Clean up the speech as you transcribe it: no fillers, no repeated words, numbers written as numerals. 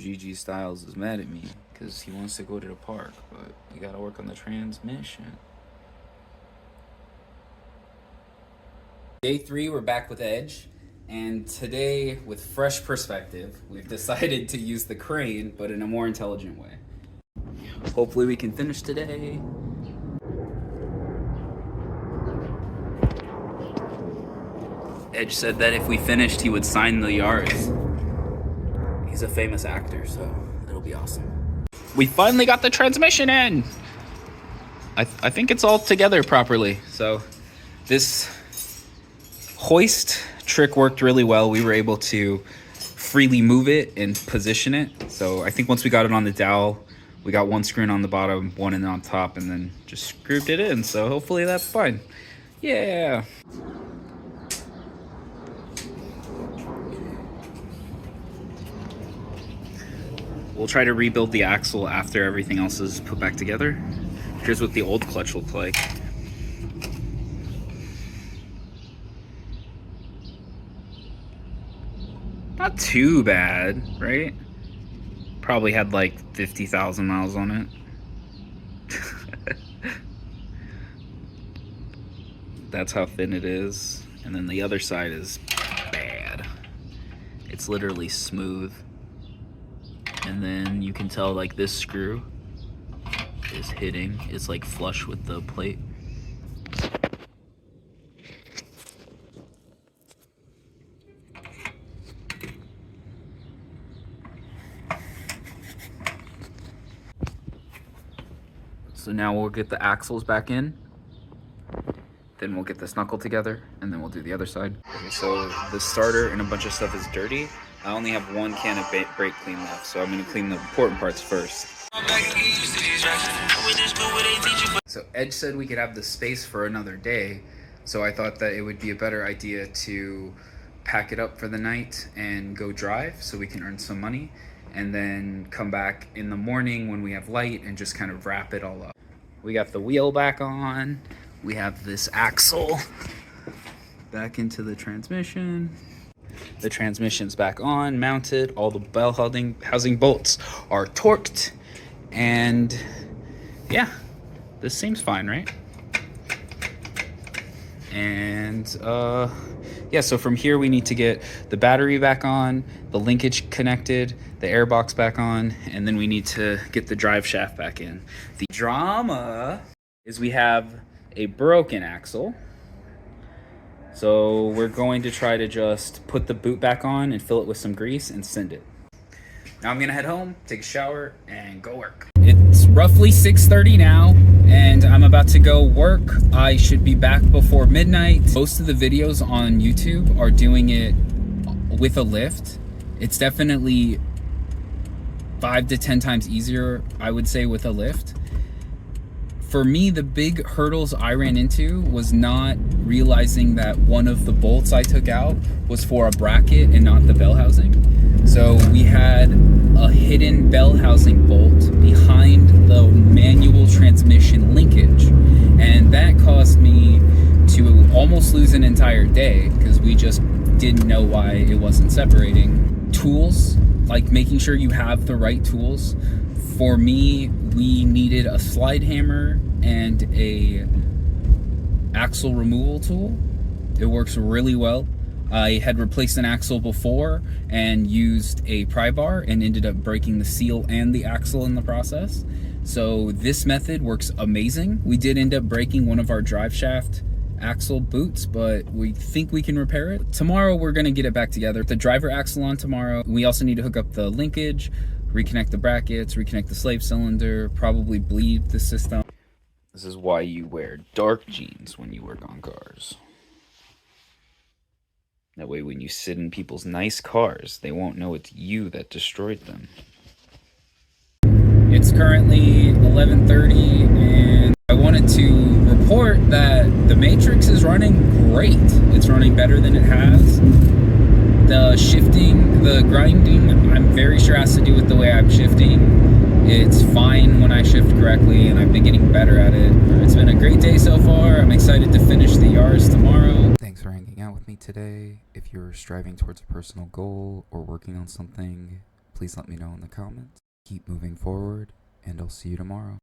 GG Styles is mad at me because he wants to go to the park, but we gotta work on the transmission. Day 3, we're back with Edge, and today, with fresh perspective, we've decided to use the crane, but in a more intelligent way. Hopefully we can finish today. Edge said that if we finished, he would sign the Yaris. He's a famous actor, so it'll be awesome. We finally got the transmission in! I think it's all together properly. So this hoist trick worked really well. We were able to freely move it and position it. So I think once we got it on the dowel, we got one screw in on the bottom, one in on top, and then just screwed it in. So hopefully that's fine. Yeah. We'll try to rebuild the axle after everything else is put back together. Here's what the old clutch looked like. Not too bad, right? Probably had like 50,000 miles on it. That's how thin it is. And then the other side is bad. It's literally smooth. And then you can tell like this screw is hitting. It's like flush with the plate. So now we'll get the axles back in. Then we'll get this knuckle together, and then we'll do the other side. Okay, so the starter and a bunch of stuff is dirty. I only have one can of brake clean left, so I'm gonna clean the important parts first. So Edge said we could have the space for another day, so I thought that it would be a better idea to pack it up for the night and go drive so we can earn some money, and then come back in the morning when we have light and just kind of wrap it all up. We got the wheel back on. We have this axle back into the transmission. The transmission's back on, mounted. All the bell housing bolts are torqued. And yeah, this seems fine, right? And yeah, so from here we need to get the battery back on, the linkage connected, the airbox back on, and then we need to get the drive shaft back in. The drama is we have a broken axle. So we're going to try to just put the boot back on and fill it with some grease and send it. Now I'm gonna head home, take a shower, and go work. It's roughly 6:30 now, and I'm about to go work. I should be back before midnight. Most of the videos on YouTube are doing it with a lift. It's definitely 5 to 10 times easier, I would say, with a lift. For me, the big hurdles I ran into was not realizing that one of the bolts I took out was for a bracket and not the bell housing. So we had a hidden bell housing bolt behind the manual transmission linkage. And that caused me to almost lose an entire day because we just didn't know why it wasn't separating. Tools, like making sure you have the right tools. For me, we needed a slide hammer and a axle removal tool. It works really well. I had replaced an axle before and used a pry bar and ended up breaking the seal and the axle in the process. So this method works amazing. We did end up breaking one of our drive shaft axle boots, but we think we can repair it. Tomorrow we're gonna get it back together. The driver axle on tomorrow. We also need to hook up the linkage, reconnect the brackets, reconnect the slave cylinder, probably bleed the system. This is why you wear dark jeans when you work on cars. That way when you sit in people's nice cars, they won't know it's you that destroyed them. It's currently 11:30 and I wanted to report that the Matrix is running great. It's running better than it has. The shifting, the grinding, I'm very sure has to do with the way I'm shifting. It's fine when I shift correctly, and I've been getting better at it. It's been a great day so far. I'm excited to finish the Yaris tomorrow. Thanks for hanging out with me today. If you're striving towards a personal goal or working on something, please let me know in the comments. Keep moving forward, and I'll see you tomorrow.